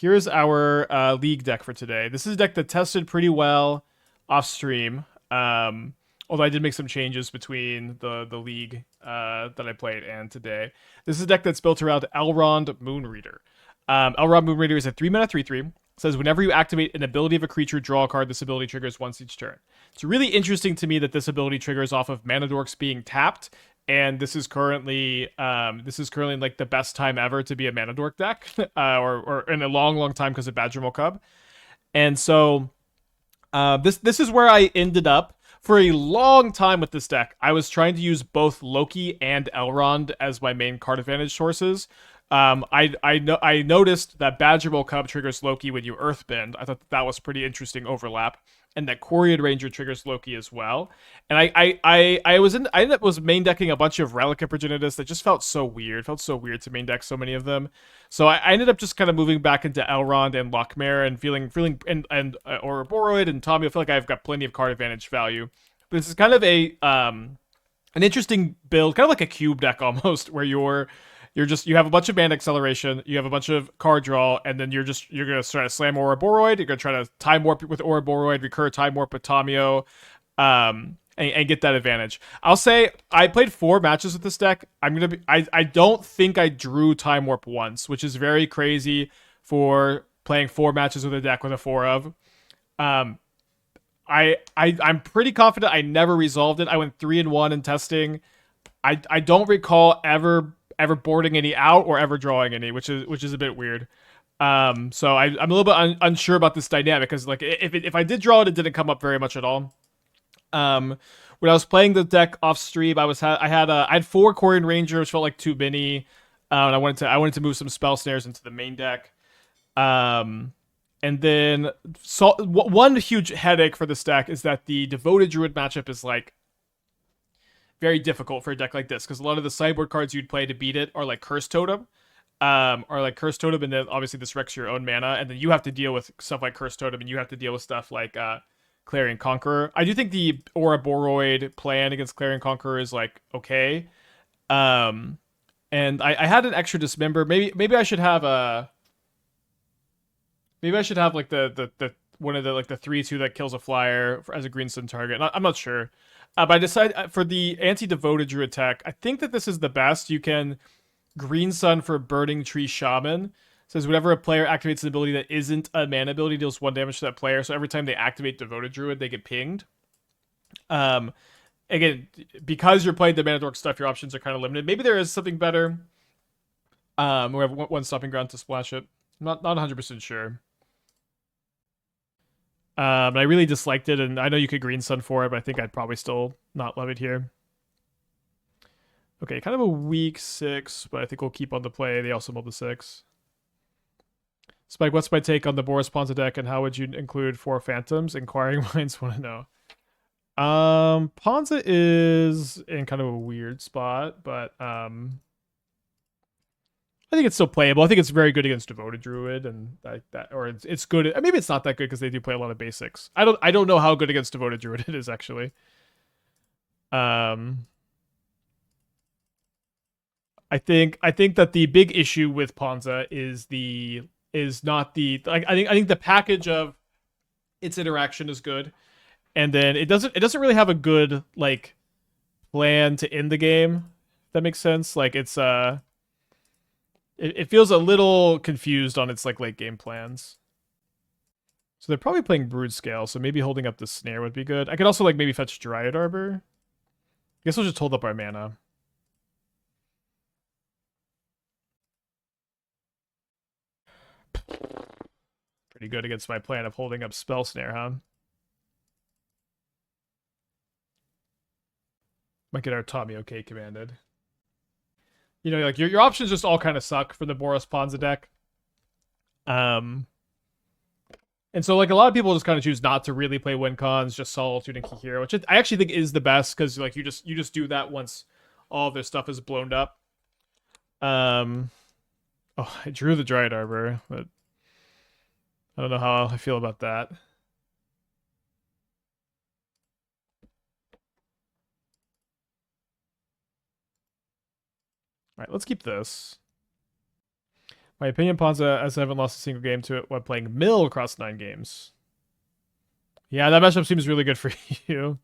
here's our league deck for today. This is a deck that tested pretty well off stream. Although I did make some changes between the league that I played and today. This is a deck that's built around Elrond Moonreader. Elrond Moonreader is a 3-mana 3/3. Says whenever you activate an ability of a creature, draw a card. This ability triggers once each turn. It's really interesting to me that this ability triggers off of Mana Dorks being tapped, and this is currently like the best time ever to be a Mana Dork deck, or in a long time because of Badgermole Cub. And so this is where I ended up for a long time with this deck. I was trying to use both Loki and Elrond as my main card advantage sources. I noticed that Badgermole Cub triggers Loki when you Earthbend. I thought that was pretty interesting overlap, and that Quirion Ranger triggers Loki as well. And I ended up main decking a bunch of Relic of Progenitus that just felt so weird. It felt so weird to main deck so many of them. So I ended up just kind of moving back into Elrond and Loch Mare and feeling and Ouroboroid and Tamiyo. I feel like I've got plenty of card advantage value. But this is kind of a an interesting build, kind of like a cube deck almost, where you have a bunch of mana acceleration, you have a bunch of card draw, and then you're gonna try to slam Ouroboroid, you're gonna try to time warp with Ouroboroid, recur time warp with Tamiyo, and get that advantage. I'll say I played 4 matches with this deck. I don't think I drew time warp once, which is very crazy for playing 4 matches with a deck with a 4 of. I'm pretty confident I never resolved it. I went 3-1 in testing. I don't recall ever boarding any out or ever drawing any, which is a bit weird. So I'm a little bit unsure about this dynamic because like if I did draw it, it didn't come up very much at all. When I was playing the deck off stream, I had 4 Quirion Ranger, which felt like too many. And I wanted to move some Spell Snares into the main deck. And then one huge headache for this deck is that the Devoted Druid matchup is like very difficult for a deck like this because a lot of the sideboard cards you'd play to beat it are like Curse Totem, and then obviously this wrecks your own mana, and then you have to deal with stuff like Curse Totem, and you have to deal with stuff like Clarion Conqueror. I do think the Ouroboroid plan against Clarion Conqueror is like okay, and I had an extra Dismember. Maybe I should have like the one of the like the 3/2 that kills a flyer as a green sun target. I'm not sure. But I decided for the anti-devoted druid tech, I think that this is the best. You can green sun for Burning-Tree Shaman. It says whenever a player activates an ability that isn't a mana ability, deals 1 damage to that player. So every time they activate devoted druid, they get pinged. Again, because you're playing the mana dork stuff, your options are kind of limited. Maybe there is something better. We have one stomping ground to splash it. I'm not 100% sure. But I really disliked it, and I know you could green sun for it, but I think I'd probably still not love it here. Okay, kind of a weak 6, but I think we'll keep on the play. They also mold the 6. Spike, what's my take on the Boros Ponza deck, and how would you include 4 phantoms? Inquiring minds want to know. Ponza is in kind of a weird spot, but I think it's still playable. I think it's very good against Devoted Druid and like that, or it's good. Maybe it's not that good because they do play a lot of basics. I don't know how good against Devoted Druid it is actually. I think that the big issue with Ponza is not the like I think the package of its interaction is good, and then it doesn't really have a good like plan to end the game. If that makes sense. Like it feels a little confused on its like late game plans. So they're probably playing Brood Scale, so maybe holding up the snare would be good. I could also like maybe fetch Dryad Arbor. I guess we'll just hold up our mana. Pretty good against my plan of holding up Spell Snare, huh? Might get our Tamiyo K commanded. You know, like your options just all kind of suck for the Boros Ponza deck. And so like a lot of people just kind of choose not to really play win cons, just Solitude and Key Hero, which I actually think is the best because like you just do that once all of their stuff is blown up. Oh, I drew the Dryad Arbor, but I don't know how I feel about that. All right, let's keep this. My opinion, Ponza, as I haven't lost a single game to it while playing Mill across 9 games. Yeah, that matchup seems really good for you.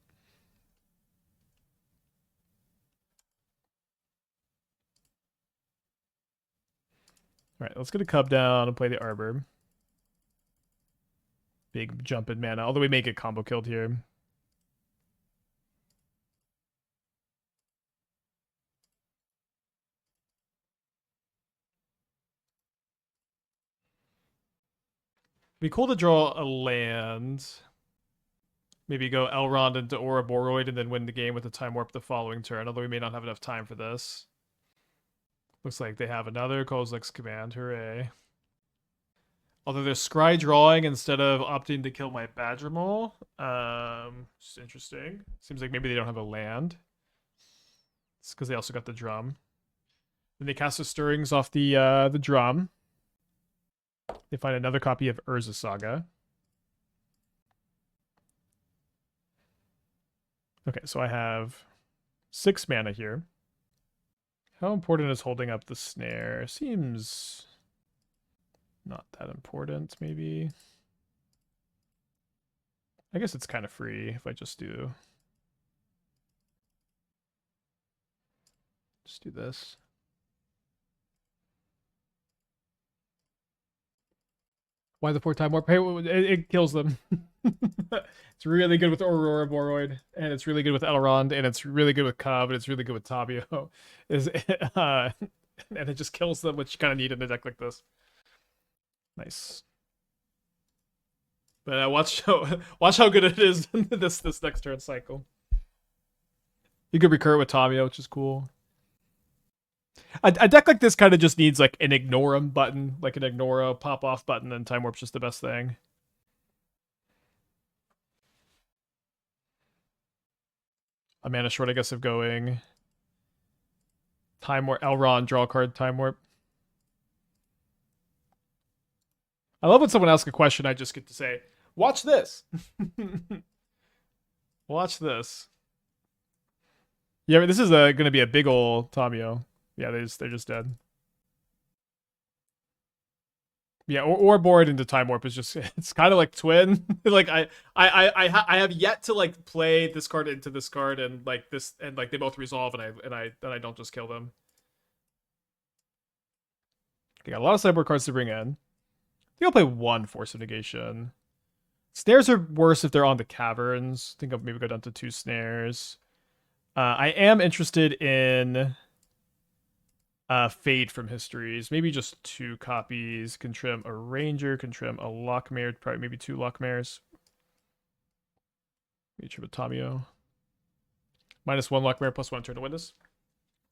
Alright, let's get a Cub down and play the Arbor. Big jump in mana, although we may get combo killed here. Be cool to draw a land. Maybe go Elrond into Ouroboroid and then win the game with a Time Warp the following turn, although we may not have enough time for this. Looks like they have another Kozilek's Command, hooray. Although they're scry drawing instead of opting to kill my Badgermole. It's interesting. Seems like maybe they don't have a land. It's because they also got the drum. Then they cast the Stirrings off the drum. They find another copy of Urza Saga. Okay, so I have 6 mana here. How important is holding up the snare? Seems not that important, maybe. I guess it's kind of free if I just do this. Why the 4 Time Warp? Hey, it kills them. It's really good with Ouroboroid, and it's really good with Elrond, and it's really good with Cub, and it's really good with Tamiyo. And it just kills them, which you kind of need in a deck like this. Nice. But watch how good it is this next turn cycle. You could recur with Tamiyo, which is cool. A deck like this kind of just needs like an ignore 'em button, like an ignore a pop off button, and Time Warp's just the best thing. A mana short, I guess, of going Time Warp, Elrond, draw a card, Time Warp. I love when someone asks a question, I just get to say, watch this. Watch this. Yeah, this is going to be a big ol' Tamiyo. Yeah, they're just dead. Yeah, or board into Time Warp is just, it's kind of like Twin. Like I have yet to like play this card into this card and like this, and like they both resolve and I don't just kill them. Okay, got a lot of sideboard cards to bring in. I think I'll play 1 Force of Negation. Snares are worse if they're on the caverns. I think I'll maybe go down to 2 snares. I am interested in Fade from Histories. Maybe just 2 copies. Can trim a Ranger, can trim a Loch Mare, probably maybe 2 Loch Mares. Maybe trim a Tamiyo. -1 Loch Mare, +1 turn to Witness.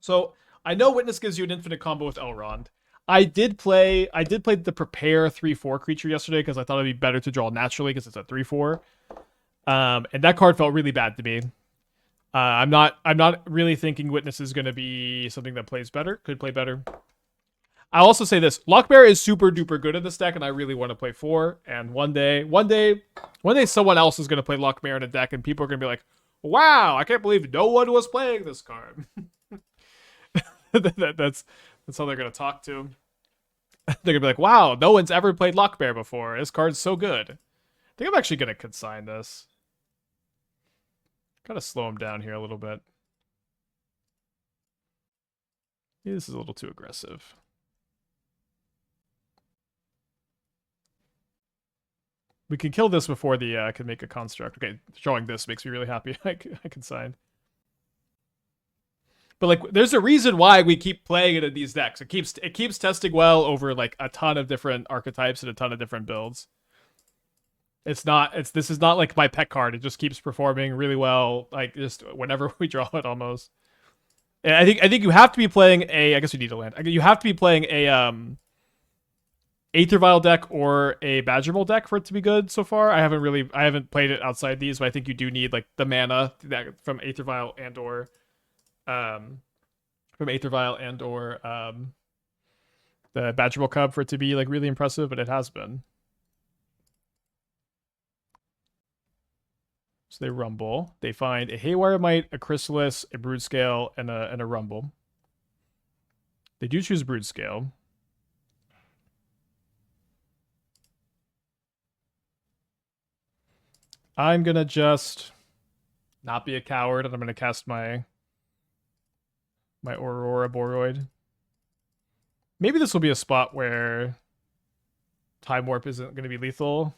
So I know Witness gives you an infinite combo with Elrond. I did play the Prepare 3/4 creature yesterday because I thought it'd be better to draw naturally because it's a 3/4. And that card felt really bad to me. I'm not really thinking Witness is going to be something that plays better. Could play better. I'll also say this: Loch Mare is super duper good in this deck, and I really want to play 4. And one day, someone else is going to play Loch Mare in a deck, and people are going to be like, "Wow, I can't believe no one was playing this card." That's how they're going to talk to. They're going to be like, "Wow, no one's ever played Loch Mare before. This card's so good." I think I'm actually going to consign this. Gotta slow him down here a little bit. Yeah, this is a little too aggressive. We can kill this before the can make a construct. Okay, showing this makes me really happy. I can sign. But like, there's a reason why we keep playing it in these decks. It keeps testing well over like a ton of different archetypes and a ton of different builds. This is not like my pet card. It just keeps performing really well, like just whenever we draw it almost. And I think you have to be playing I guess we need a land. You have to be playing a Aether Vial deck or a Badgermole deck for it to be good so far. I haven't played it outside these, but I think you do need like the mana from Aether Vial and or the Badgermole Cub for it to be like really impressive, but it has been. So they rumble. They find a Haywire Mite, a Chrysalis, a Broodscale, and a Rumble. They do choose Broodscale. I'm gonna just not be a coward, and I'm gonna cast my Ouroboroid. Maybe this will be a spot where Time Warp isn't gonna be lethal.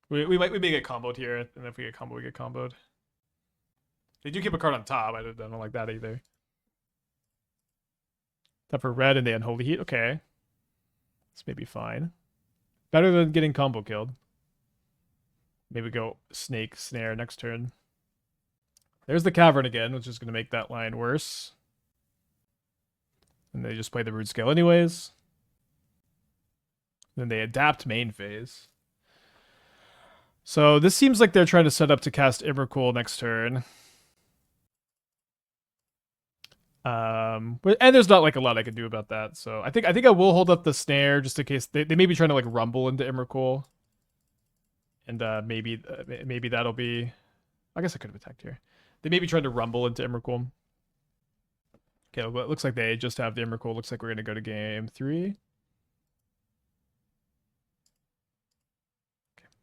We may get comboed here, and if we get comboed, we get comboed. They do keep a card on top. I don't like that either. Tap for red and the Unholy Heat. Okay. This may be fine. Better than getting combo killed. Maybe go Snake Snare next turn. There's the Cavern again, which is going to make that line worse. And they just play the Root Scale anyways. Then they adapt main phase. So this seems like they're trying to set up to cast Emrakul next turn. And there's not like a lot I can do about that. So I think I will hold up the snare just in case they may be trying to like rumble into Emrakul. And maybe that'll be. I guess I could have attacked here. They may be trying to rumble into Emrakul. Okay, well, it looks like they just have the Emrakul. Looks like we're gonna go to game 3. Okay,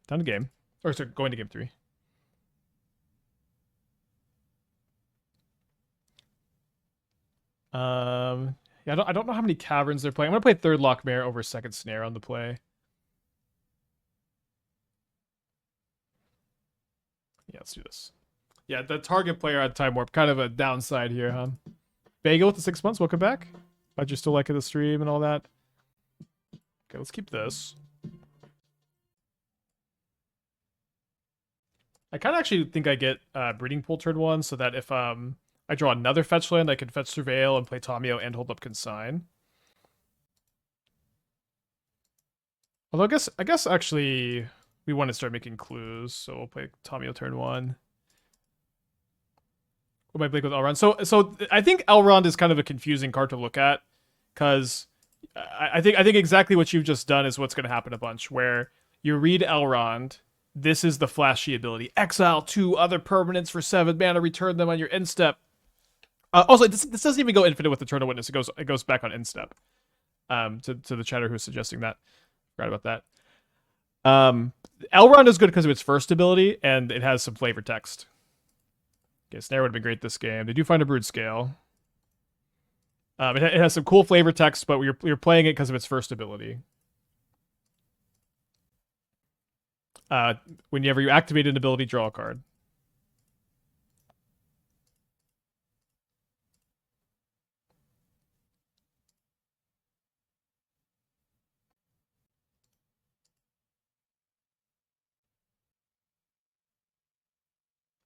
down to game. Or sorry, going to game 3. Yeah, I don't know how many caverns they're playing. I'm gonna play third Loch Mare over second snare on the play. Yeah, let's do this. Yeah, the target player on Time Warp, kind of a downside here, huh? Bagel with the 6 months, welcome back. Glad you're still liking the stream and all that. Okay, let's keep this. I kind of actually think I get Breeding Pool turn 1, so that if I draw another fetch land, I can fetch Surveil and play Tamiyo and hold up Consign. Although I guess actually we want to start making clues, so we'll play Tamiyo turn 1. What might play with Elrond? So I think Elrond is kind of a confusing card to look at, because I think exactly what you've just done is what's going to happen a bunch, where you read Elrond. This is the flashy ability. Exile 2 other permanents for 7 mana, return them on your end step. Also, this doesn't even go infinite with Eternal Witness. It goes back on end step. To the chatter who's suggesting that. Forgot about that. Elrond is good because of its first ability, and it has some flavor text. Okay, Snare would have been great this game. They do find a Brood Scale. It has some cool flavor text, but you're playing it because of its first ability. Whenever you activate an ability, draw a card.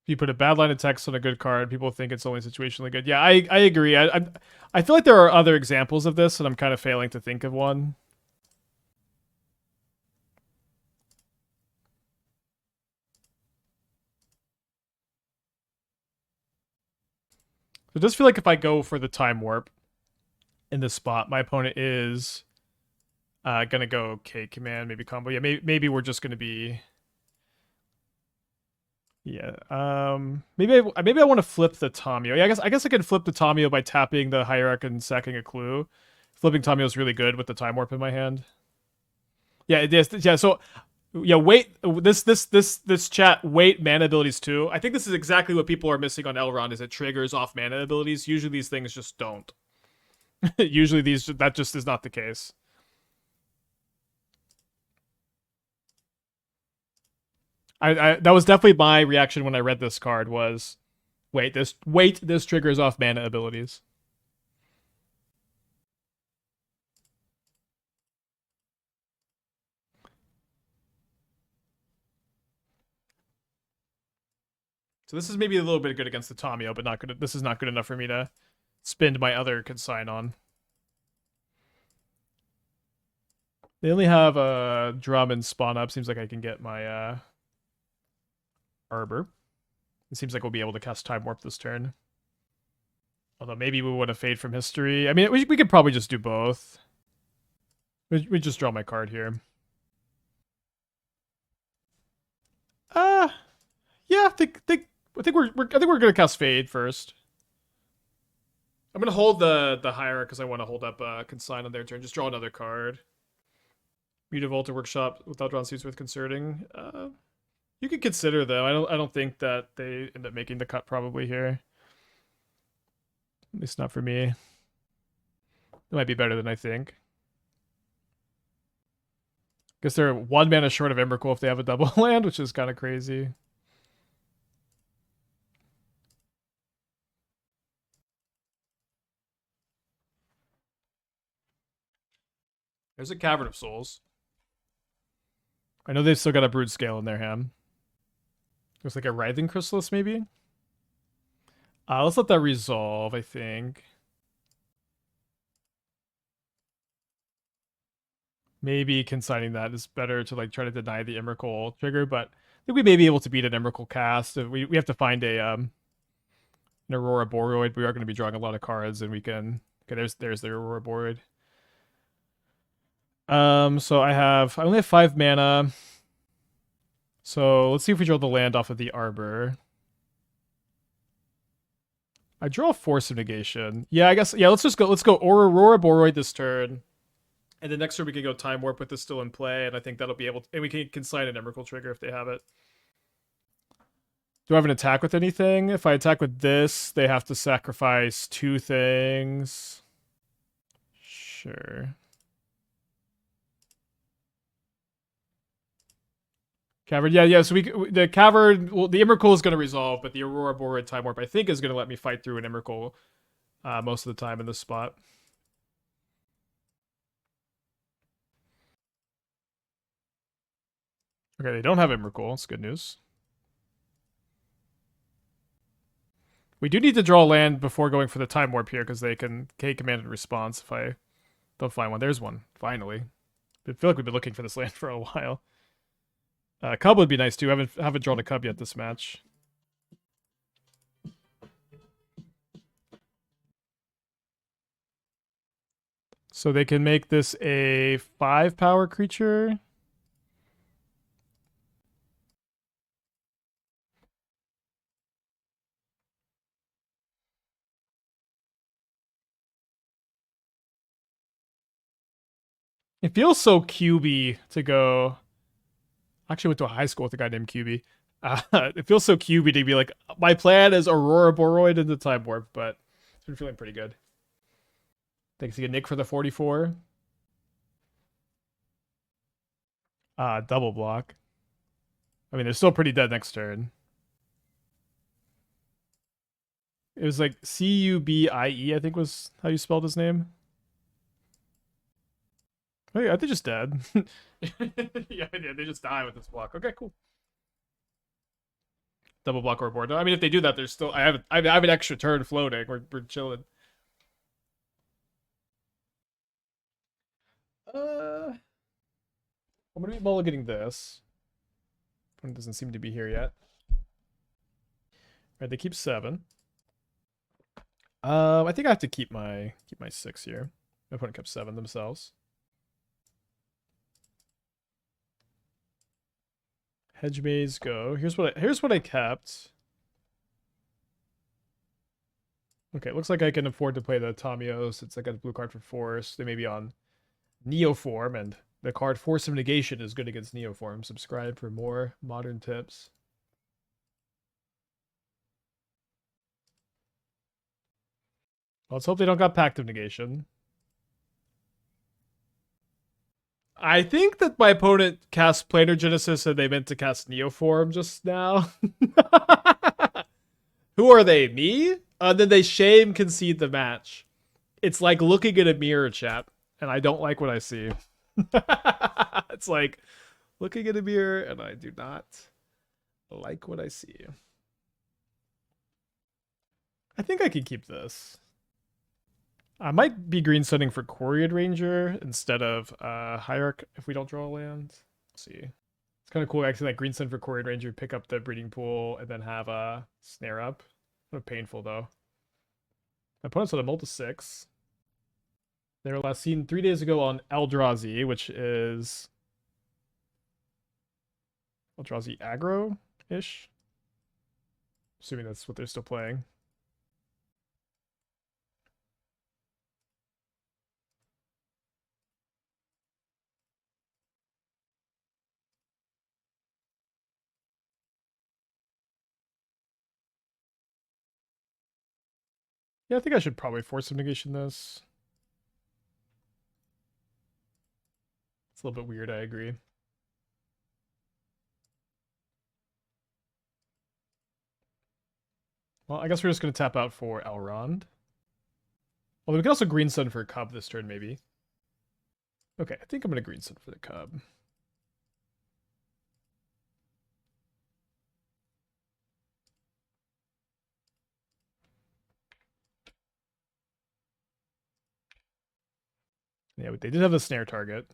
If you put a bad line of text on a good card, people think it's only situationally good. Yeah, I agree. I feel like there are other examples of this, and I'm kind of failing to think of one. It does feel like if I go for the Time Warp in this spot, my opponent is gonna go K command, maybe combo. Yeah, maybe we're just gonna be. Yeah. Maybe I want to flip the Tamiyo. Yeah, I guess I can flip the Tamiyo by tapping the Hierarch and sacking a clue. Flipping Tamiyo is really good with the Time Warp in my hand. Yeah, it is. Yeah, so yeah, wait. This chat. Wait, mana abilities too. I think this is exactly what people are missing on Elrond. Is it triggers off mana abilities? Usually these things just don't. Usually that just is not the case. That was definitely my reaction when I read this card was, this triggers off mana abilities. So this is maybe a little bit good against the Tamiyo, but not good. This is not good enough for me to spend my other Consign on. They only have a drum and spawn up. Seems like I can get my Arbor. It seems like we'll be able to cast Time Warp this turn. Although maybe we want to Fade from History. I mean, we could probably just do both. We just draw my card here. Yeah, I think we're gonna cast Fade first. I'm gonna hold the Hierarch because I want to hold up Consign on their turn. Just draw another card. Muted Volta Workshop without drawing seems worth concerning. You could consider though. I don't think that they end up making the cut probably here. At least not for me. It might be better than I think. Guess they're 1 mana short of Emrakul if they have a double land, which is kind of crazy. There's a Cavern of Souls. I know they've still got a Brood Scale in their hand. There's like a Writhing Chrysalis, maybe? Let's let that resolve, I think. Maybe consigning that is better to like try to deny the Emrakul trigger, but I think we may be able to beat an Emrakul cast. We have to find an Ouroboroid. We are going to be drawing a lot of cards, and we can. Okay, there's the Ouroboroid. So I only have 5 mana. So let's see if we draw the land off of the Arbor. I draw a Force of Negation. Yeah, I guess. Yeah, let's go Ouroboroid this turn. And the next turn we can go Time Warp with this still in play, and I think that'll be able to, and we can consign an Emrakul trigger if they have it. Do I have an attack with anything? If I attack with this, they have to sacrifice 2 things. Sure. Cavern, yeah. So the Cavern, well, the Emrakul is going to resolve, but the Ouroboroid Time Warp I think is going to let me fight through an Emrakul most of the time in this spot. Okay, they don't have Emrakul. It's good news. We do need to draw land before going for the Time Warp here because they can commanded response if I don't find one. There's one, finally. I feel like we've been looking for this land for a while. Cub would be nice too. I haven't drawn a Cub yet this match. So they can make this a 5-power creature. It feels so QB to go. I actually went to a high school with a guy named QB. It feels so QB to be like, my plan is Ouroboroid into Time Warp, but it's been feeling pretty good. Thanks again, Nick, for the 44. Double block. I mean, they're still pretty dead next turn. It was like Cubie, I think was how you spelled his name. Oh yeah, they're just dead. Yeah, they just die with this block. Okay, cool. Double block or board. I mean, if they do that, there's still I have an extra turn floating. We're chilling. I'm gonna be mulliganing this. It doesn't seem to be here yet. Right, they keep 7. I think I have to keep my 6 here. My opponent kept 7 themselves. Hedge Maze, go. Here's what I kept. Okay, it looks like I can afford to play the Tamiyo since I got a blue card for Force. They may be on Neoform, and the card Force of Negation is good against Neoform. Subscribe for more modern tips. Let's hope they don't got Pact of Negation. I think that my opponent cast Planar Genesis and they meant to cast Neoform just now. Who are they? Me? Then they concede the match. It's like looking at a mirror, chat, and I don't like what I see. It's like looking at a mirror and I do not like what I see. I think I can keep this. I might be green sunning for Quirion Ranger instead of Hierarch if we don't draw a land. Let's see. It's kind of cool actually, like green sun for Quirion Ranger, pick up the breeding pool, and then have a snare up. Kind of painful though. My opponent's on a multi 6. They were last seen 3 days ago on Eldrazi, which is Eldrazi aggro-ish. Assuming that's what they're still playing. Yeah, I think I should probably Force of Negation this. It's a little bit weird, I agree. Well, I guess we're just going to tap out for Elrond. Although we can also Green Sun for a Cub this turn, maybe. Okay, I think I'm going to Green Sun for the Cub. Yeah, but they did have the snare target.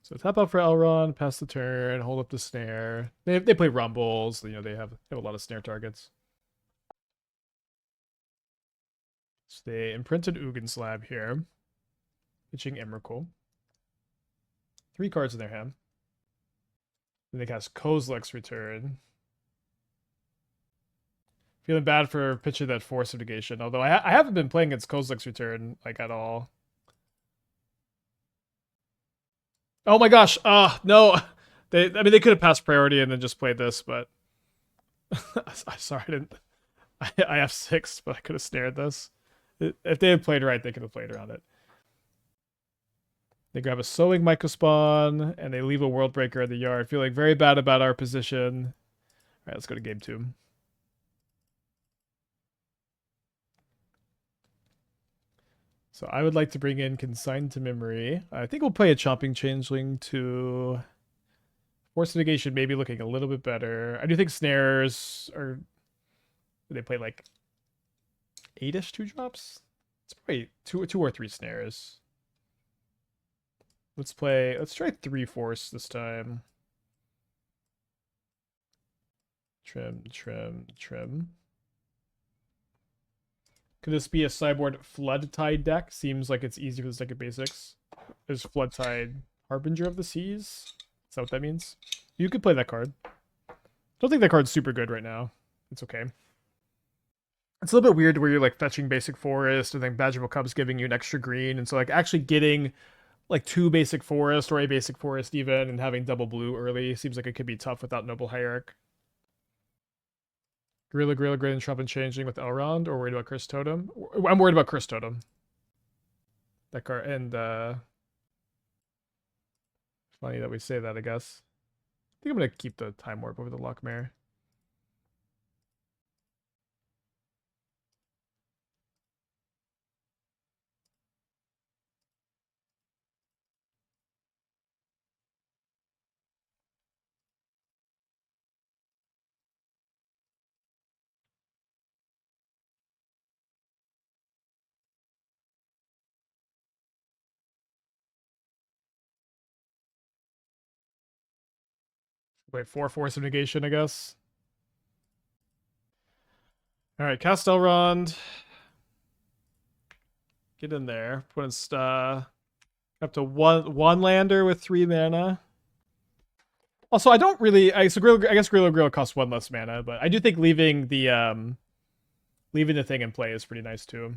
So tap out for Elrond, pass the turn, hold up the snare. They play Rumbles, you know, they have a lot of snare targets. So they imprinted Ugin Slab here. Pitching Emrakul. 3 cards in their hand. Then they cast Kozilek's Return. Feeling bad for pitching that Force of Negation, although I haven't been playing against Kozilek's Return, like, at all. Oh my gosh! No! I mean, they could have passed priority and then just played this, but... I'm sorry, I didn't... I have 6, but I could have snared this. If they had played right, they could have played around it. They grab a Sowing Mycospawn, and they leave a World Breaker in the yard. Feeling very bad about our position. Alright, let's go to game 2. So I would like to bring in Consign to Memory. I think we'll play a Chomping Changeling to... Force of Negation maybe looking a little bit better. I do think snares are... They play like 8-ish 2-drops? It's probably 2 or 3 snares. Let's try 3 Force this time. Trim. Could this be a sideboard Flood Tide deck? Seems like it's easy for the second basics. Is Flood Tide Harbinger of the Seas? Is that what that means? You could play that card. Don't think that card's super good right now. It's okay. It's a little bit weird where you're like fetching basic forest and then Badgermole Cub's giving you an extra green. And so like actually getting like 2 basic forest or a basic forest even and having double blue early seems like it could be tough without Noble Hierarch. Gorilla, Grid, and Chomping Changeling with Elrond, or worried about Curse Totem? I'm worried about Curse Totem. That card, and funny that we say that, I guess. I think I'm gonna keep the Time Warp over the Loch Mare. Wait, 4 Force of Negation, I guess. Alright, cast Elrond. Get in there. Put in up to one lander with 3 mana. Also, I don't really I guess Gorilla costs 1 less mana, but I do think leaving the thing in play is pretty nice too.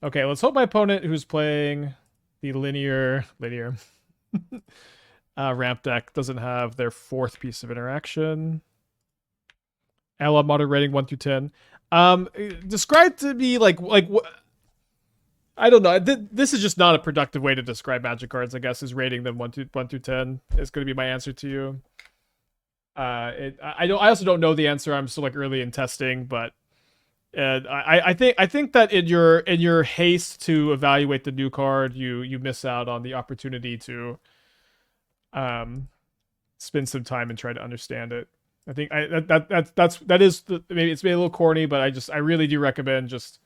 Okay, let's hope my opponent who's playing the linear ramp deck doesn't have their 4th piece of interaction. Allied modern rating 1 through 10. Describe to me like what? I don't know. This is just not a productive way to describe Magic cards. I guess is rating them 1 through 10 is going to be my answer to you. I also don't know the answer. I'm still like early in testing, but I think that in your haste to evaluate the new card, you miss out on the opportunity to spend some time and try to understand it. I think maybe it's maybe a little corny, but I really do recommend just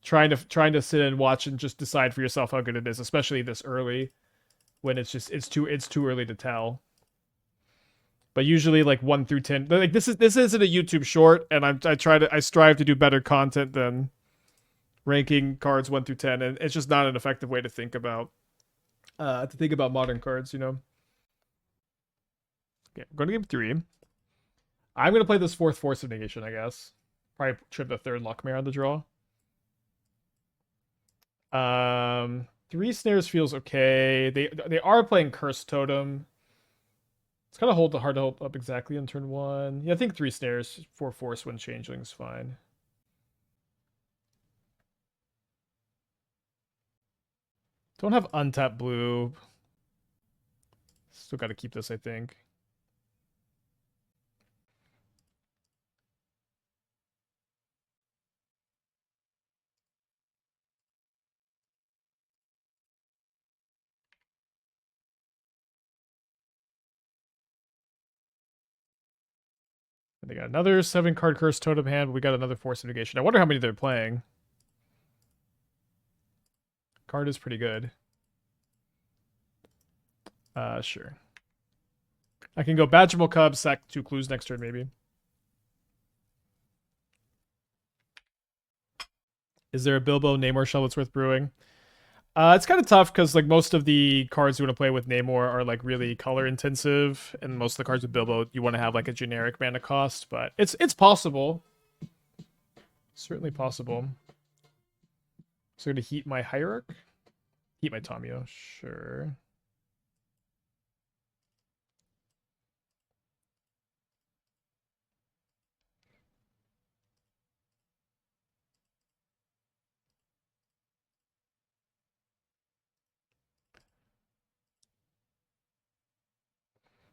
trying to sit and watch and just decide for yourself how good it is, especially this early when it's too early to tell. But usually like 1 through 10, like this isn't a YouTube short, and I strive to do better content than ranking cards 1 through 10, and it's just not an effective way to think about modern cards, you know. Okay, I'm going to game 3. I'm going to play this 4th Force of Negation, I guess. Probably trip the 3rd Loch Mare on the draw. 3 snares feels okay. They are playing Curse Totem. It's kind of hard to hold up exactly on turn 1. Yeah, I think 3 snares, 4 Force Wind Changeling is fine. Don't have untapped blue. Still got to keep this, I think. And they got another 7-card Curse Totem hand. But we got another Force of Negation. I wonder how many they're playing. Card is pretty good. Sure. I can go Badgermole Cub, sack 2 clues next turn, maybe. Is there a Bilbo Namor shell that's worth brewing? It's kind of tough because like most of the cards you want to play with Namor are like really color intensive, and most of the cards with Bilbo you want to have like a generic mana cost. But it's possible, certainly possible. So I'm gonna heat my Hierarch, heat my Tamiyo, sure.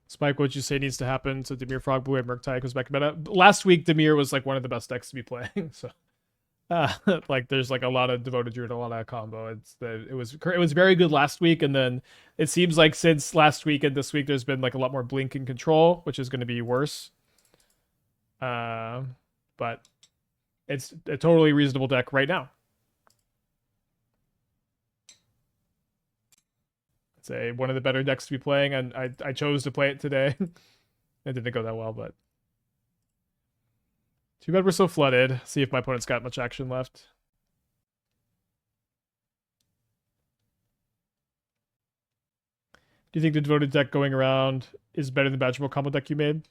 Spike, what'd you say needs to happen to Dimir Frog Blue and Murktide goes back to meta? Last week, Dimir was like one of the best decks to be playing. So, like, there's like a lot of Devoted Druid, a lot of combo. It was very good last week, and then it seems like since last week and this week, there's been like a lot more blink and control, which is going to be worse. But it's a totally reasonable deck right now. It's one of the better decks to be playing, and I chose to play it today. It didn't go that well, but too bad we're so flooded. See if my opponent's got much action left. Do you think the devoted deck going around is better than the Badgermole combo deck you made?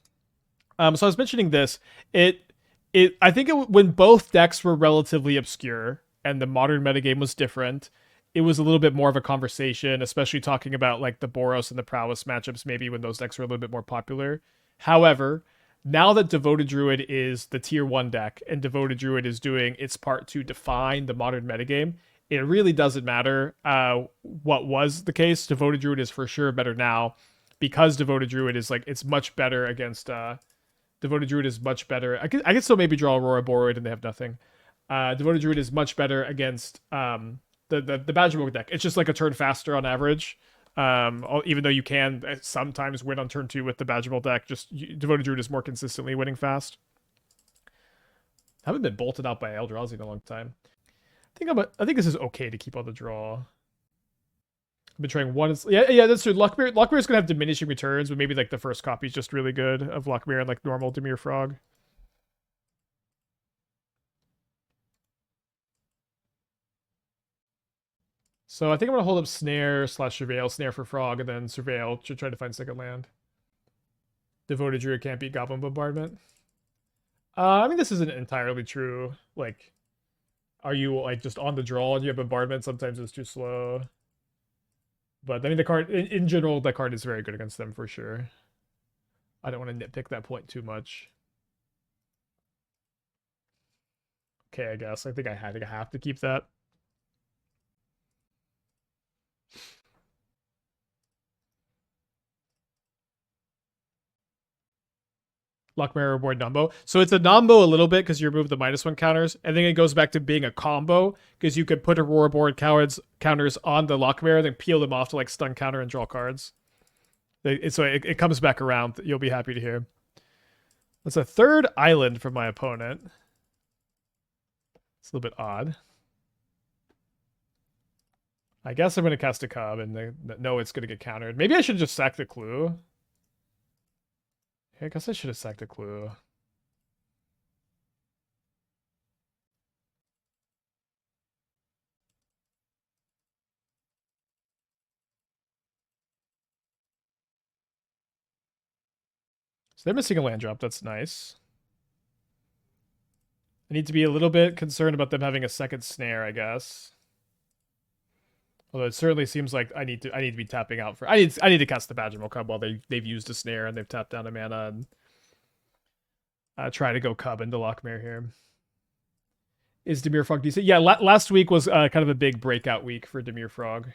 So I was mentioning this. I think when both decks were relatively obscure and the modern metagame was different, it was a little bit more of a conversation, especially talking about like the Boros and the Prowess matchups, maybe when those decks were a little bit more popular. However, now that Devoted Druid is the tier 1 deck and Devoted Druid is doing its part to define the modern metagame, it really doesn't matter what was the case. Devoted Druid is for sure better now because Devoted Druid is like, it's much better against Devoted Druid is much better. I could still maybe draw Ouroboroid and they have nothing. Devoted Druid is much better against the Badgermole deck. It's just like a turn faster on average. Even though you can sometimes win on turn 2 with the Badgermole deck, Devoted Druid is more consistently winning fast. I haven't been bolted out by Eldrazi in a long time. I think this is okay to keep on the draw. I've been trying one. Yeah, that's true. Loch Mare is gonna have diminishing returns, but maybe like the first copy is just really good of Loch Mare and like normal Dimir Frog. So I think I'm gonna hold up Snare / Surveil, Snare for Frog, and then Surveil to try to find second land. Devoted Druid can't beat Goblin Bombardment. I mean, this isn't entirely true. Like, are you like just on the draw and you have Bombardment? Sometimes it's too slow. But I mean, the card in general, that card is very good against them for sure. I don't want to nitpick that point too much. Okay, I guess I think I have to keep that. Loch Mare Ouroboroid Nombo. So it's a Nombo a little bit because you remove the -1 counters, and then it goes back to being a combo because you could put Ouroboroid counters on the Loch Mare, then peel them off to like stun counter and draw cards. So it comes back around. You'll be happy to hear. That's a third island for my opponent. It's a little bit odd. I guess I'm going to cast a Cub and know it's going to get countered. Maybe I should just sack the Clue. I guess I should have sacked a Clue. So they're missing a land drop. That's nice. I need to be a little bit concerned about them having a second snare, I guess. Although it certainly seems like I need to be tapping out for I need to cast the Badgermole Cub while they've used a snare and they've tapped down a mana and try to go Cub into Loch Mare here. Is Dimir Frog decent? Yeah, last week was kind of a big breakout week for Dimir Frog.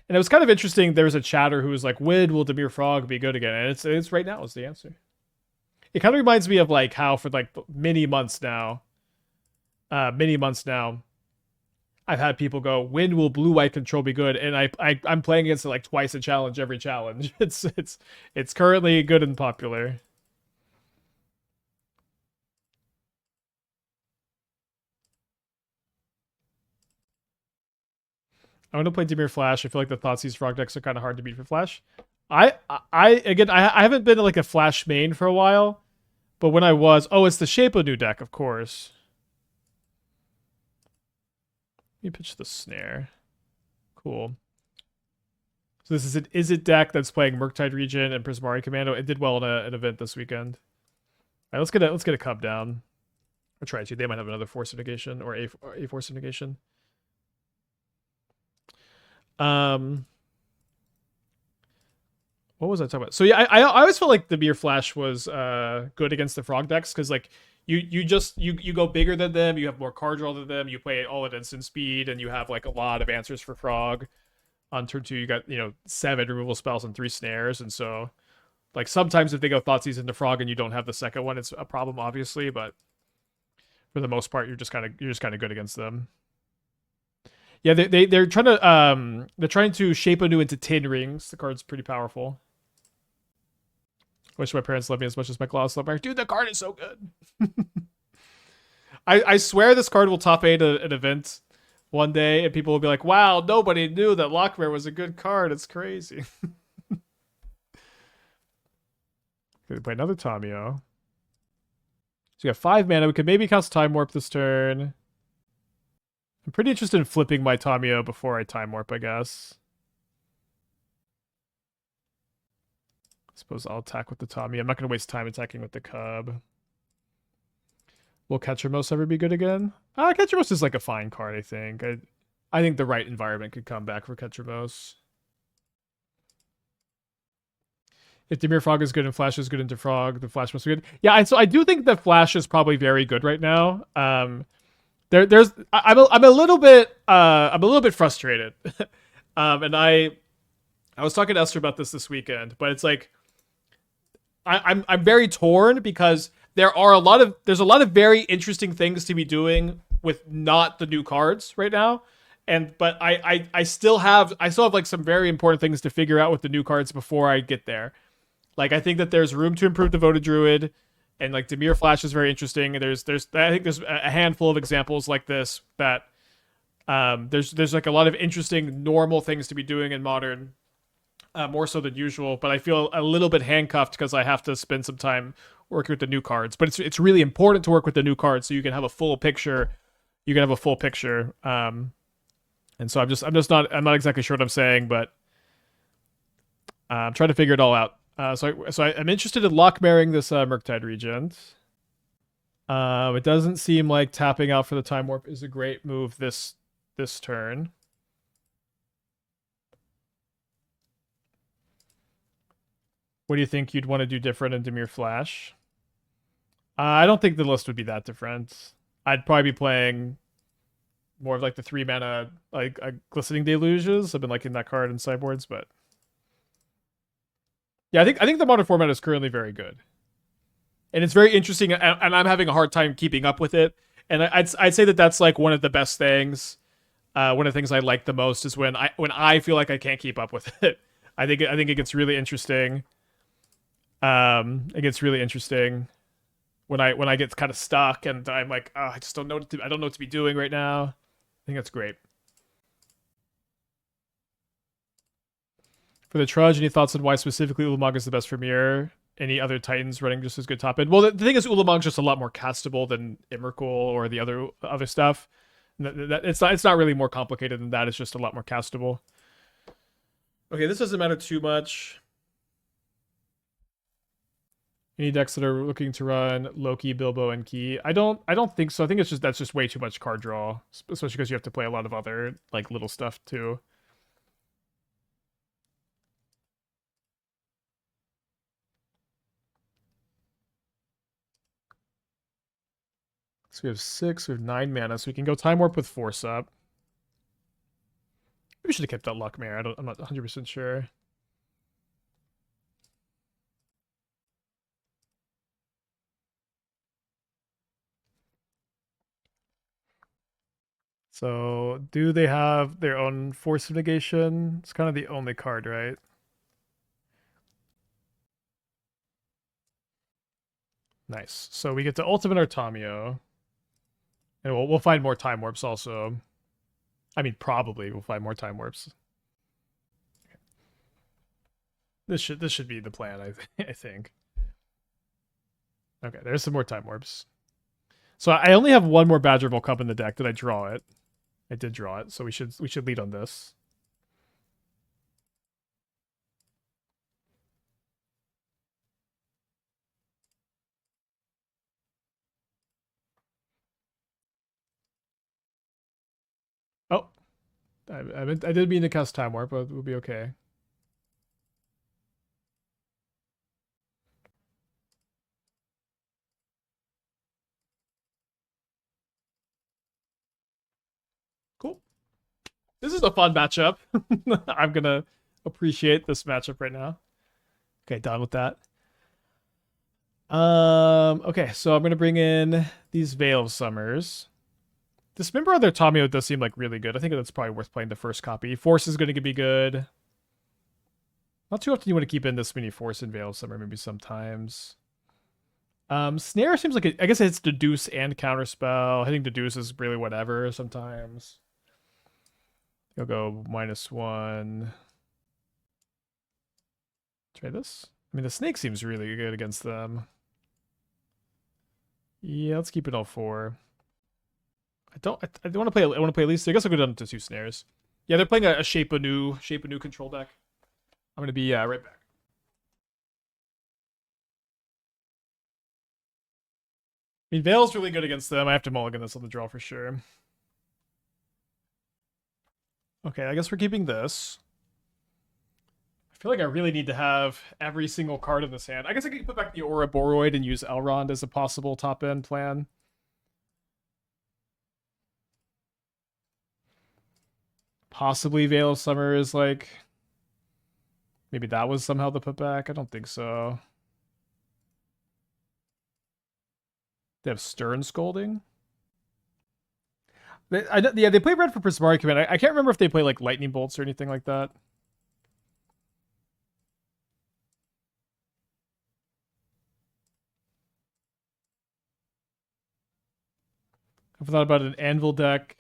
And it was kind of interesting. There was a chatter who was like, "When will Dimir Frog be good again?" And it's right now is the answer. It kind of reminds me of like how for like many months now, I've had people go, "When will blue white control be good?" And I'm playing against it like twice a challenge every challenge. It's currently good and popular. I want to play Dimir Flash. I feel like the Thoughtseize Frog decks are kind of hard to beat for Flash. I haven't been like a Flash main for a while, but when I was, oh, it's the Shape of New deck, of course. Let me pitch the Snare. Cool. So this is an Izzet deck that's playing Murktide Regent and Prismari Commando. It did well in an event this weekend. All right, let's get a Cub down. Or try to. They might have another Force of Negation or a Force of Negation. What was I talking about? So yeah, I always felt like the Dimir Flash was good against the Frog decks because like you go bigger than them, you have more card draw than them, you play it all at instant speed, and you have like a lot of answers for Frog. On turn 2, you got 7 removal spells and 3 snares, and so like sometimes if they go Thoughtseize into Frog and you don't have the second one, it's a problem, obviously, but for the most part, you're just kind of good against them. Yeah, they're trying to shape Anew into tin rings. The card's pretty powerful. Wish my parents loved me as much as my Claws love me. Dude, the card is so good. I swear this card will top 8 an event one day, and people will be like, "Wow, nobody knew that Loch Mare was a good card. It's crazy." Gonna play another Tamiyo. So we got 5 mana. We could maybe cast Time Warp this turn. I'm pretty interested in flipping my Tamiyo before I Time Warp, I guess. I suppose I'll attack with the Tamiyo. I'm not going to waste time attacking with the Cub. Will Ketchermos ever be good again? Ketchermos is like a fine card, I think. I think the right environment could come back for Ketchermos. If Dimir Frog is good and Flash is good into Frog, the Flash must be good. Yeah, so I do think that Flash is probably very good right now. I'm a little bit frustrated. And I was talking to Esther about this weekend, but it's like I'm very torn because there's a lot of very interesting things to be doing with not the new cards right now. But I still have like some very important things to figure out with the new cards before I get there. Like I think that there's room to improve Devoted Druid, and like Dimir Flash is very interesting. And I think there's a handful of examples like this that there's like a lot of interesting normal things to be doing in Modern, more so than usual. But I feel a little bit handcuffed because I have to spend some time working with the new cards. But it's really important to work with the new cards so you can have a full picture. And so I'm not exactly sure what I'm saying, but I'm trying to figure it all out. So I'm interested in Loch Maring this Murktide Regent. It doesn't seem like tapping out for the Time Warp is a great move this turn. What do you think you'd want to do different in Dimir Flash? I don't think the list would be that different. I'd probably be playing more of like the 3 mana like Glistening Deluges. I've been liking that card in sideboards, but yeah, I think the Modern format is currently very good, and it's very interesting. And I'm having a hard time keeping up with it. And I'd say that that's like one of the best things. One of the things I like the most is when I feel like I can't keep up with it. I think it gets really interesting. It gets really interesting when I get kind of stuck and I'm like, oh, I just don't know I don't know what to be doing right now. I think that's great. For the Trudge, any thoughts on why specifically Ulamog is the best for Mirror? Any other Titans running just as good top end? Well, the thing is, Ulamog's just a lot more castable than Emrakul or the other stuff. It's not really more complicated than that. It's just a lot more castable. Okay, this doesn't matter too much. Any decks that are looking to run Loki, Bilbo, and Key? I don't think so. I think that's just way too much card draw, especially because you have to play a lot of other like little stuff too. So we have 6, we have 9 mana, so we can go Time Warp with Force up. Maybe we should have kept that Loch Mare. I'm not 100% sure. So, do they have their own Force of Negation? It's kind of the only card, right? Nice. So we get to ultimate our Tamiyo. And we'll find more Time Warps also. I mean, probably we'll find more Time Warps. This should be the plan, I think. Okay, there's some more Time Warps. So I only have one more Badgermole Cub in the deck. Did I draw it? I did draw it, so we should lead on this. Oh, I did mean to cast Time Warp, but we'll be okay. Cool. This is a fun matchup. I'm gonna appreciate this matchup right now. Okay, done with that. Okay, so I'm gonna bring in these Veil of Summers. Dismember on their Tamiyo does seem like really good. I think that's probably worth playing the first copy. Force is gonna be good. Not too often you want to keep in this many Force and Veil of Summer, maybe sometimes. Snare seems like I guess it's Deduce and Counterspell. Hitting Deduce is really whatever sometimes. You'll go -1. Try this. I mean, the snake seems really good against them. Yeah, let's keep it all 4. I don't want to play. I want to play at least. I guess I'll go down to 2 snares. Yeah, they're playing a Shape Anew control deck. I'm gonna be right back. I mean, Veil's really good against them. I have to mulligan this on the draw for sure. Okay, I guess we're keeping this. I feel like I really need to have every single card in this hand. I guess I could put back the Ouroboroid and use Elrond as a possible top-end plan. Possibly Veil of Summer is like... Maybe that was somehow the putback. I don't think so. They have Stern Scolding. Yeah, they play red for Prismari Command. I can't remember if they play like Lightning Bolts or anything like that. I've thought about an Anvil deck.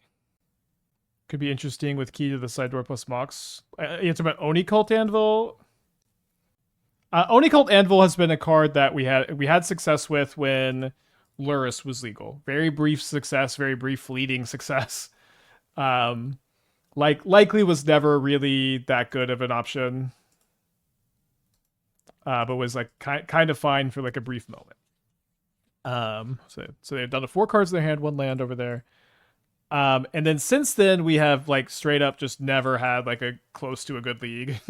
Could be interesting with Key to the Side Door plus Mox. It's about Oni Cult Anvil. Oni Cult Anvil has been a card that we had success with when Lurrus was legal. Very brief success, very brief fleeting success. Likely was never really that good of an option. But was like kind of fine for like a brief moment. So they've done 4 cards in their hand, 1 land over there. And then since then we have like straight up just never had like a close to a good league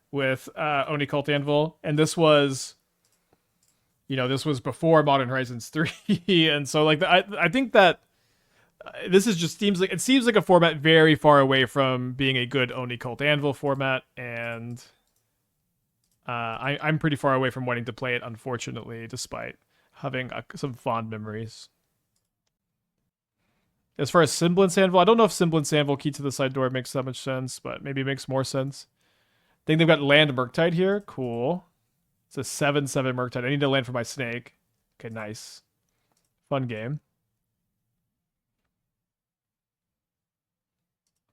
with Oni Cult Anvil, and this was before Modern Horizons 3, and so like I think that this is just seems like a format very far away from being a good Oni Cult Anvil format, and I'm pretty far away from wanting to play it, unfortunately, despite having some fond memories. As far as Semblance Anvil, I don't know if Semblance Anvil Key to the Side Door makes that much sense, but maybe it makes more sense. I think they've got land Murktide here. Cool. It's a 7/7 Murktide. I need to land for my snake. Okay, nice. Fun game.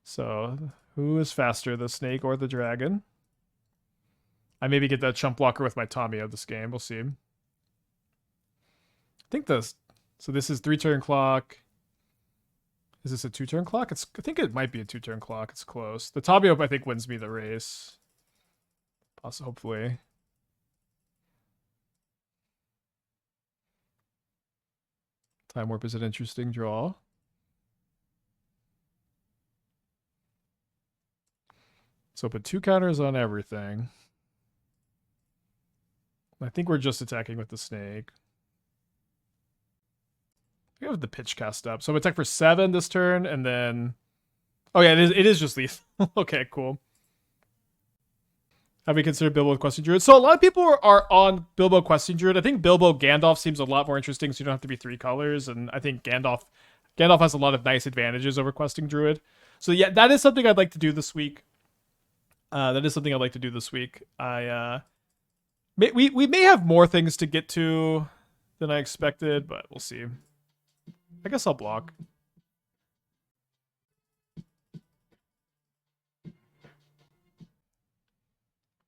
So, who is faster, the snake or the dragon? I maybe get that chump blocker with my Tamiyo this game. We'll see. I think this. So this is 3-turn clock. Is this a 2-turn clock? I think it might be a 2-turn clock. It's close. The Tamiyo, I think, wins me the race. Hopefully. Time Warp is an interesting draw. So put 2 counters on everything. I think we're just attacking with the snake. I have the pitch cast up. So I'm attack for 7 this turn, and then... Oh yeah, it is just lethal. Okay, cool. Have we considered Bilbo Questing Druid? So a lot of people are on Bilbo Questing Druid. I think Bilbo Gandalf seems a lot more interesting, so you don't have to be 3 colors. And I think Gandalf has a lot of nice advantages over Questing Druid. So yeah, that is something I'd like to do this week. We may have more things to get to than I expected, but we'll see. I guess I'll block.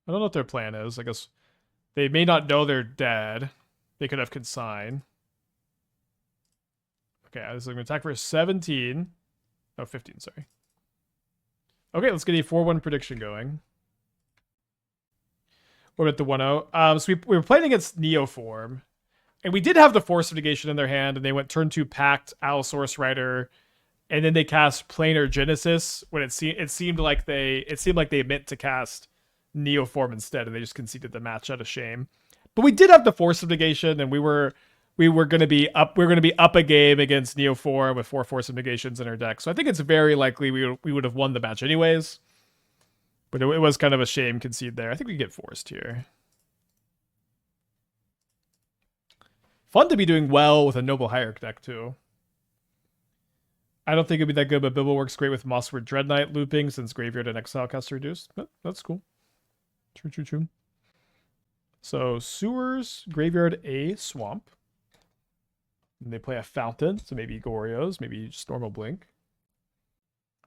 I don't know what their plan is. I guess they may not know they're dead. They could have Consign. Okay, so I'm going to attack for 17. Oh, 15, sorry. Okay, let's get a 4-1 prediction going. What about the 1-0? So we were playing against Neoform. And we did have the Force of Negation in their hand, and they went turn 2 Pact, Allosaurus Rider, and then they cast Planar Genesis when it seemed like they meant to cast Neoform instead, and they just conceded the match out of shame. But we did have the Force of Negation, and we were gonna be up a game against Neoform with 4 Force of Negations in our deck. So I think it's very likely we would have won the match anyways. But it was kind of a shame concede there. I think we get forced here. Fun to be doing well with a Noble Hierarch deck too. I don't think it'd be that good, but Bilbo works great with Mossword Dread Knight looping since Graveyard and Exile cast reduced. But that's cool. True. So Sewers, Graveyard, a Swamp. And they play a Fountain, so maybe Gorios, maybe just normal Blink.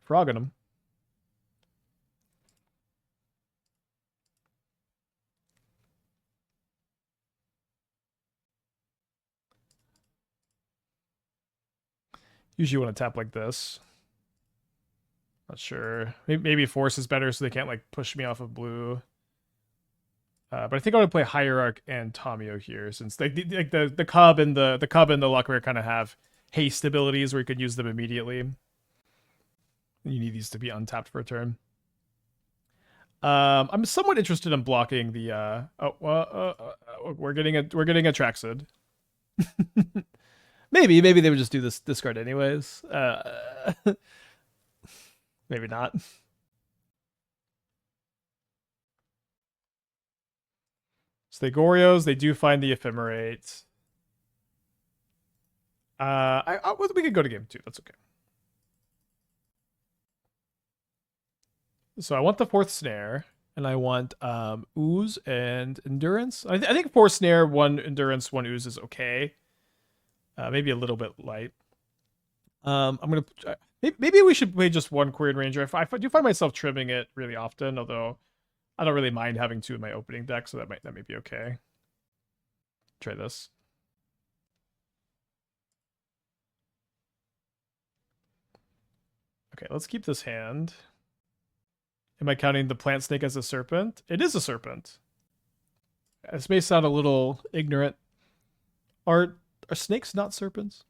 Frogging them. Usually want to tap like this. Not sure. Maybe Force is better so they can't like push me off of blue. But I think I want to play Hierarch and Tamiyo here since the Cub and the Loch Mare kind of have haste abilities where you can use them immediately. You need these to be untapped for a turn. I'm somewhat interested in blocking the we're getting a Traxid. Maybe they would just do this discard anyways. Maybe not. So they Gorios, they do find the Ephemerate. We could go to game 2. That's okay. So I want the 4th Snare, and I want Ooze and Endurance. I think 4 Snare, 1 Endurance, 1 Ooze is okay. Maybe a little bit light. I'm gonna maybe we should play just 1 Quirion Ranger. I do find myself trimming it really often, although I don't really mind having 2 in my opening deck, so that may be okay. Try this. Okay, let's keep this hand. Am I counting the plant snake as a serpent? It is a serpent. This may sound a little ignorant. Are snakes not serpents?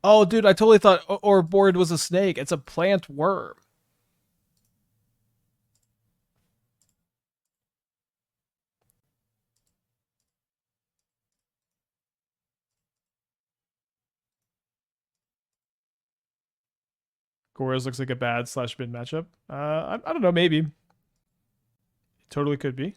Oh, dude, I totally thought Ouroboroid was a snake. It's a plant worm. Gorios looks like a bad / mid matchup. I don't know, maybe. It totally could be.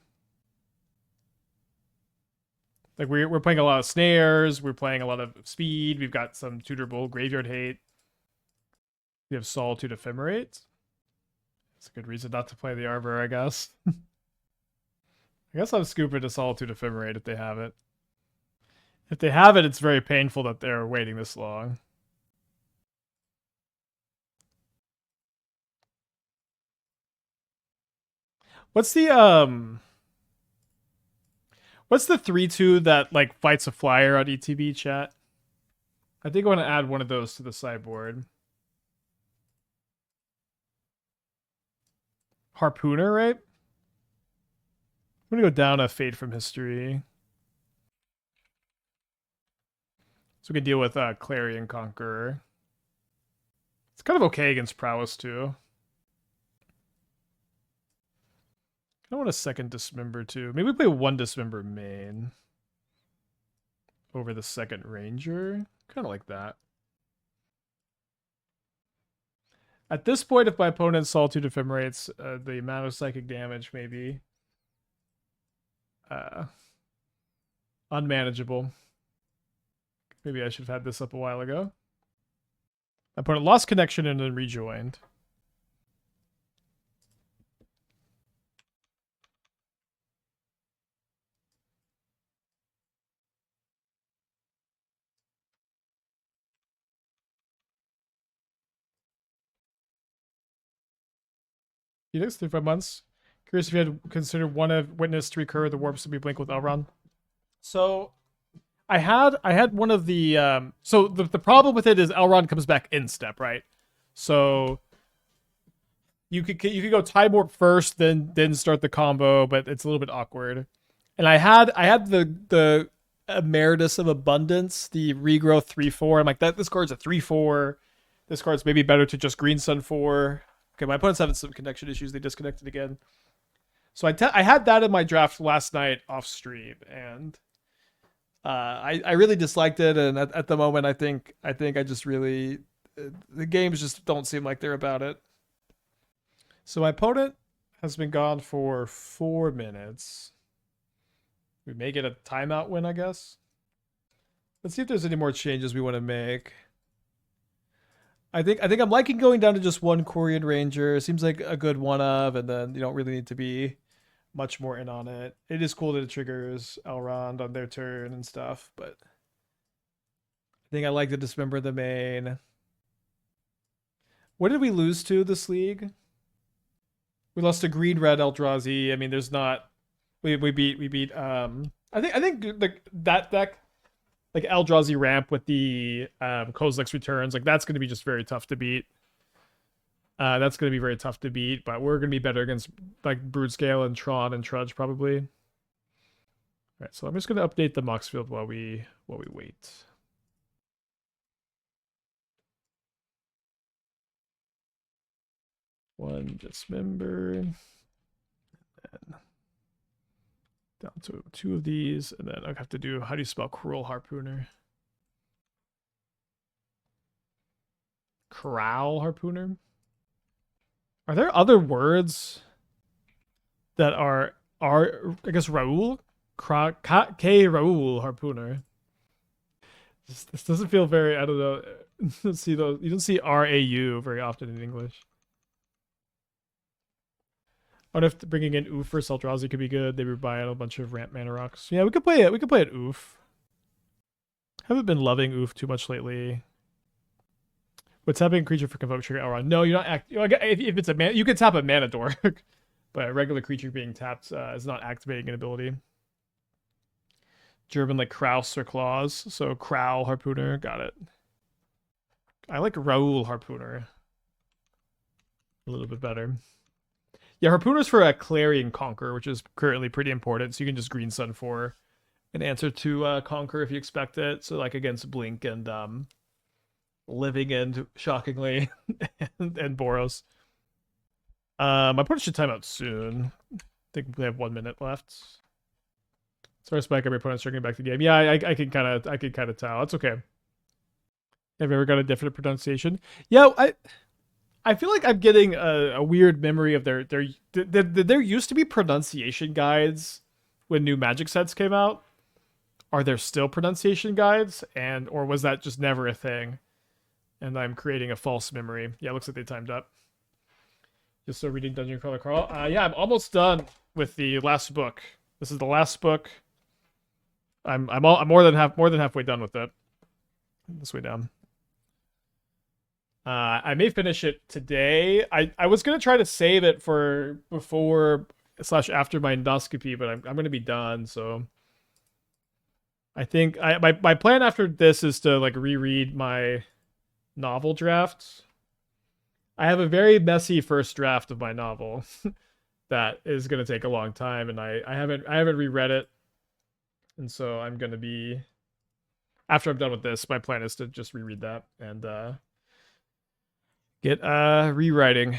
Like we're playing a lot of snares, we're playing a lot of speed, we've got some tutorable graveyard hate. We have Solitude Ephemerate. That's a good reason not to play the Arbor, I guess. I guess I'm scooping to Solitude Ephemerate if they have it. If they have it, it's very painful that they're waiting this long. What's the 3/2 that like fights a flyer on ETB chat? I think I want to add one of those to the sideboard. Harpooner, right? I'm gonna go down a Fade from History. So we can deal with Clarion Conqueror. It's kind of okay against Prowess too. I want a second Dismember too. Maybe we play one Dismember main over the second Ranger. Kind of like that. At this point, if my opponent's Solitude Ephemerates, the amount of psychic damage may be unmanageable. Maybe I should have had this up a while ago. My opponent lost connection and then rejoined. Phoenix, 3 5 months. Curious if you had considered one of Witness to recur the warps to be blink with Elrond. So I had one of the so the problem with it is Elrond comes back in step, right? So you could go Time Warp first, then start the combo, but it's a little bit awkward. And I had the Emeritus of Abundance, the regrowth 3/4. I'm like, this card's a 3/4. This card's maybe better to just Green Sun 4. Okay, my opponent's having some connection issues. They disconnected again. So I had that in my draft last night off stream, and I really disliked it. And at the moment, I think I just really the games just don't seem like they're about it. So my opponent has been gone for 4 minutes. We may get a timeout win, I guess. Let's see if there's any more changes we want to make. I think I'm liking going down to just one Quirion Ranger. It seems like a good one of, and then you don't really need to be much more in on it. It is cool that it triggers Elrond on their turn and stuff, but I think I like to Dismember the main. What did we lose to this league? We lost to Green Red Eldrazi. I mean, there's not. We beat. I think that deck, like Eldrazi ramp with the Kozilek's Returns, like that's going to be just very tough to beat. That's going to be very tough to beat, but we're going to be better against like Broodscale and Tron and Trudge probably. All right, so I'm just going to update the Mox field while we wait. One Dismember, and down to 2 of these, and then I have to do, how do you spell Kraul Harpooner? Kraul Harpooner? Are there other words that are I guess Raul? K Raul Harpooner. This doesn't feel very, I don't know. Let's see those. You don't see RAU very often in English. I wonder if bringing in Oof for Eldrazi could be good. They were buying a bunch of ramp mana rocks. Yeah, we could play it. We could play it Oof. Haven't been loving Oof too much lately. What's happening? Creature for Convoke trigger Elrond. No, you're not. If it's a man, you can tap a mana dork, but a regular creature being tapped is not activating an ability. German like Kraus or Claws. So Kraul Harpooner. Got it. I like Raul Harpooner a little bit better. Yeah, Harpooner's for a Clarion Conqueror, which is currently pretty important. So you can just Green Sun for an answer to Conquer if you expect it. So like against Blink and Living End, shockingly, and Boros. My opponent should time out soon. I think we have 1 minute left. Sorry, Spike. Every opponent's drinking back the game. Yeah, I can kind of tell. It's okay. Have you ever got a different pronunciation? Yeah, I feel like I'm getting a weird memory of there used to be pronunciation guides when new Magic sets came out. Are there still pronunciation guides, or was that just never a thing? And I'm creating a false memory. Yeah, it looks like they timed up. Just so reading Dungeon Crawler Carl. Yeah, I'm almost done with the last book. This is the last book. I'm more than halfway done with it. This way down. I may finish it today. I was gonna try to save it for before/after my endoscopy, but I'm gonna be done. So I think my plan after this is to like reread my novel drafts. I have a very messy first draft of my novel that is going to take a long time, and I haven't reread it, and so I'm going to be after I'm done with this, my plan is to just reread that and get rewriting.